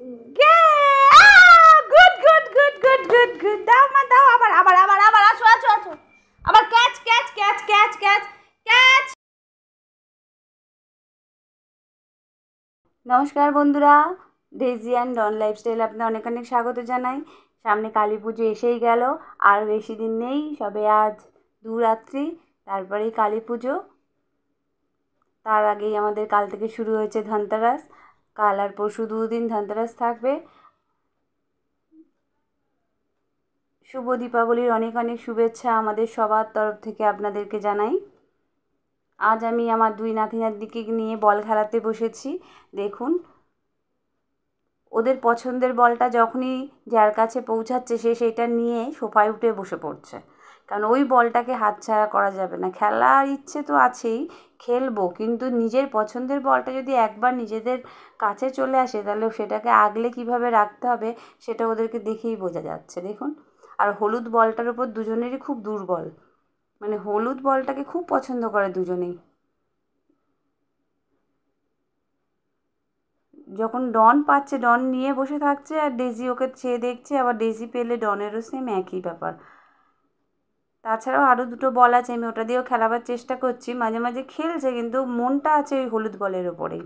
Good good good good good good. দাও মা দাও, আবার আবার আবার আবার আসো আসো আসো, আবার catch catch catch catch catch catch. নমস্কার বন্ধুরা, ডেজি অ্যান্ড ডন লাইফস্টাইল আপনাদের অনেক অনেক স্বাগত জানাই। সামনে কালী পুজো এসেই গেল, আর বেশি দিন নেই, সবে আজ 2 রাত্রি, তারপরেই কালী পুজো। তার আগেই আমাদের কাল থেকে শুরু হয়েছে ধনতেরাস। কাল আর পরশু 2 দিন ধনতেরাস থাকবে। শুভ দীপাবলির অনেক অনেক শুভেচ্ছা আমাদের সবার তরফ থেকে আপনাদেরকে জানাই। আজ আমি আমার 2 নাতি-নাতনিকে নিয়ে বল খেলাতে বসেছি। দেখুন, ওদের পছন্দের বলটা যখনই যার কাছে পৌঁছাচ্ছে সে সেইটা নিয়ে সোফায় উঠে বসে পড়ছে, কারণ ওই বলটাকে হাতছাড়া করা যাবে না। খেলার ইচ্ছে তো আছেই, খেলবো, কিন্তু নিজের পছন্দের বলটা যদি একবার নিজেদের কাছে চলে আসে তাহলে সেটাকে আগলে কিভাবে রাখতে হবে সেটা ওদেরকে দেখেই বোঝা যাচ্ছে। দেখুন, আর হলুদ বলটার উপর দুজনেরই খুব দুর্বল, মানে হলুদ বলটাকে খুব পছন্দ করে দুজনেই। যখন ডন পাচ্ছে ডন নিয়ে বসে থাকছে, আর ডেজি ওকে চেয়ে দেখছে, আবার ডেজি পেলে ডনেরও সেম একই ব্যাপার। তাছাড়াও আরও 2টো বল আছে, আমি ওটা দিয়েও খেলাবার চেষ্টা করছি। মাঝে মাঝে খেলছে, কিন্তু মনটা আছে ওই হলুদ বলের ওপরেই।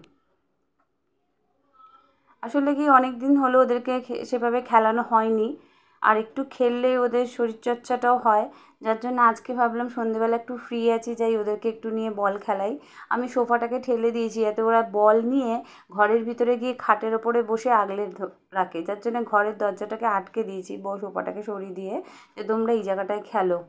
আসলে কি, অনেক দিন হলো ওদেরকে সেভাবে খেলানো হয়নি, আর একটু খেললে ওদের শরীরচর্চাটাও হয়। যার জন্য আজকে ভাবলাম সন্ধেবেলা একটু ফ্রি আছি, যাই ওদেরকে একটু নিয়ে বল খেলাই। আমি সোফাটাকে ঠেলে দিয়েছি, যাতে ওরা বল নিয়ে ঘরের ভিতরে গিয়ে খাটের ওপরে বসে আগলে রাখে। যার জন্য ঘরের দরজাটাকে আটকে দিয়েছি, সোফাটাকে সরিয়ে দিয়ে, যে তোমরা এই জায়গাটায় খেলো।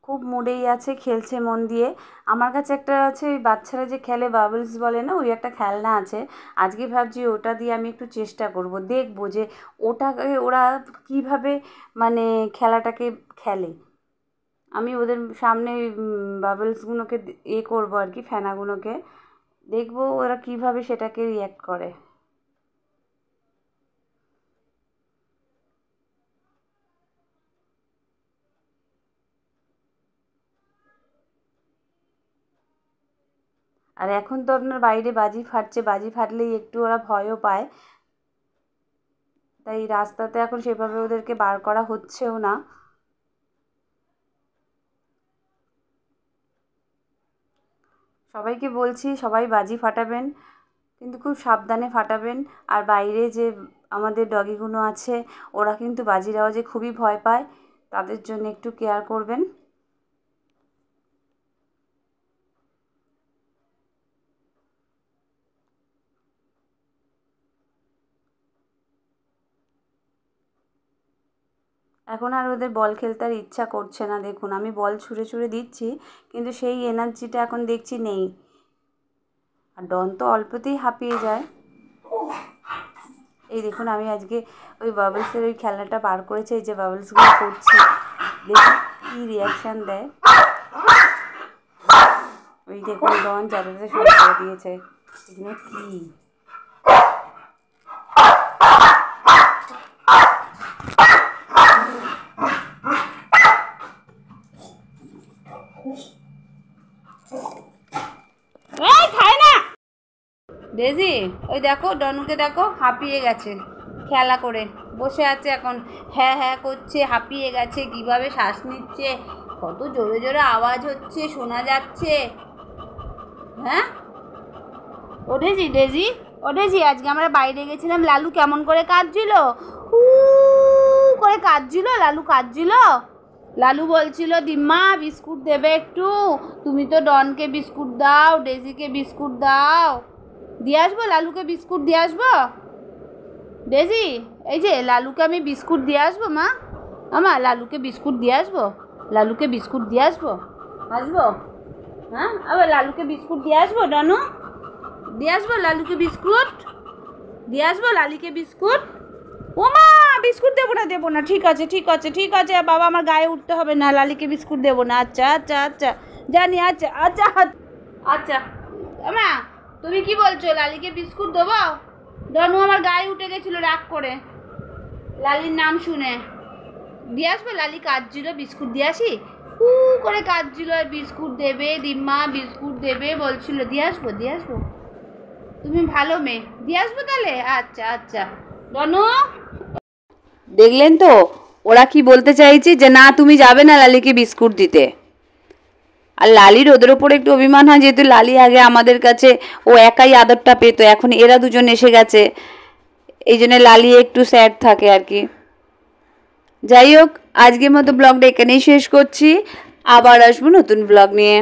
খুব মুডেই আছে, খেলছে মন দিয়ে। আমার কাছে একটা আছে, ওই বাচ্চারা যে খেলে বাবলস বলে না, ওই একটা খেলনা আছে। আজকে ভাবছি ওটা দিয়ে আমি একটু চেষ্টা করব, দেখবো যে ওটাকে ওরা কীভাবে মানে খেলাটাকে খেলে। আমি ওদের সামনে বাবলসগুলোকে করবো আর কি, ফেনাগুলোকে দেখবো ওরা কীভাবে সেটাকে রিয়্যাক্ট করে। আর এখন তো আপনার বাইরে বাজি ফাটছে, বাজি ফাটলেই একটু ওরা ভয়ও পায়, তাই রাস্তাতে এখন সেভাবে ওদেরকে বার করা হচ্ছেও না। সবাইকে বলছি সবাই বাজি ফাটাবেন, কিন্তু খুব সাবধানে ফাটাবেন। আর বাইরে যে আমাদের ডগিগুলো আছে, ওরা কিন্তু বাজির আওয়াজে খুবই ভয় পায়, তাদের জন্য একটু কেয়ার করবেন। এখন আর ওদের বল খেলতে আর ইচ্ছা করছে না। দেখুন, আমি বল ছুঁড়ে ছুঁড়ে দিচ্ছি, কিন্তু সেই এনার্জিটা এখন দেখছি নেই। আর ডন তো অল্পতেই হাঁপিয়ে যায়। এই দেখুন, আমি আজকে ওই বাবলসের ওই খেলনাটা বার করেছি, এই যে বাবলসগুলো করছি, দেখুন কী রিয়াকশান দেয়। ওই দেখুন, ডন চালাতে শুরু করে দিয়েছে। এগুলো কী, খায় না ডেজি। ওই দেখো ডনুকে দেখো, হাঁপিয়ে গেছে খেলা করে, বসে আছে এখন, হ্যাঁ হ্যাঁ করছে, হাঁপিয়ে গেছে, কিভাবে শ্বাস নিচ্ছে, কত জোরে জোরে আওয়াজ হচ্ছে, শোনা যাচ্ছে। হ্যাঁ, ও ডেজি ডেজি ও ডেজি, আজকে আমরা বাইরে গেছিলাম, লালু কেমন করে কাঁদছিল, উ করে কাঁদছিল, লালু কাঁদছিল। লালু বলছিল দিম্মা বিস্কুট দেবে একটু, তুমি তো ডনকে বিস্কুট দাও, ডেজিকে বিস্কুট দাও। দিয়ে আসবো লালুকে, বিস্কুট দিয়ে আসবো ডেজি, এই যে লালুকে আমি বিস্কুট দিয়ে আসবো মা, আমা লালুকে বিস্কুট দিয়ে আসবো, লালুকে বিস্কুট দিয়ে আসবো, আসবো, হ্যাঁ আবার লালুকে বিস্কুট দিয়ে আসবো, ডনু দিয়ে আসবো লালুকে বিস্কুট, দিয়ে আসবো লালিকে বিস্কুট। ও মা, বিস্কুট দেবো না, ঠিক আছে ঠিক আছে ঠিক আছে, বাবা আমার গায়ে উঠতে হবে না, লালিকে বিস্কুট দেবো না। আচ্ছা আচ্ছা আচ্ছা জানি, আচ্ছা আচ্ছা আচ্ছা। মা তুমি কি বলছো, লালিকে বিস্কুট দেবো? ডনু আমার গায়ে উঠে গেছিলো রাগ করে লালির নাম শুনে। দিয়ে আসবো? লালি কাঁদছিল, বিস্কুট দিয়ে আসি? করে কাঁদছিল আর বিস্কুট দেবে দিম্মা, বিস্কুট দেবে বলছিল। দিয়ে আসবো, দিয়ে আসবো। তুমি ভালো মেয়ে, দিয়ে আসবো তাহলে। আচ্ছা আচ্ছা রনু, দেখলেন তো ওরা কি বলতে চাইছে, যে না তুমি যাবে না লালিকে বিস্কুট দিতে। আর লালির ওদের ওপর একটু অভিমান হয়, যেহেতু লালি আগে আমাদের কাছে ও একাই আদরটা পেতো, এখন এরা দুজন এসে গেছে, এই জন্য লালি একটু স্যাড থাকে আর কি। যাই হোক, আজকের মতো ব্লগটা এখানেই শেষ করছি, আবার আসবো নতুন ব্লগ নিয়ে।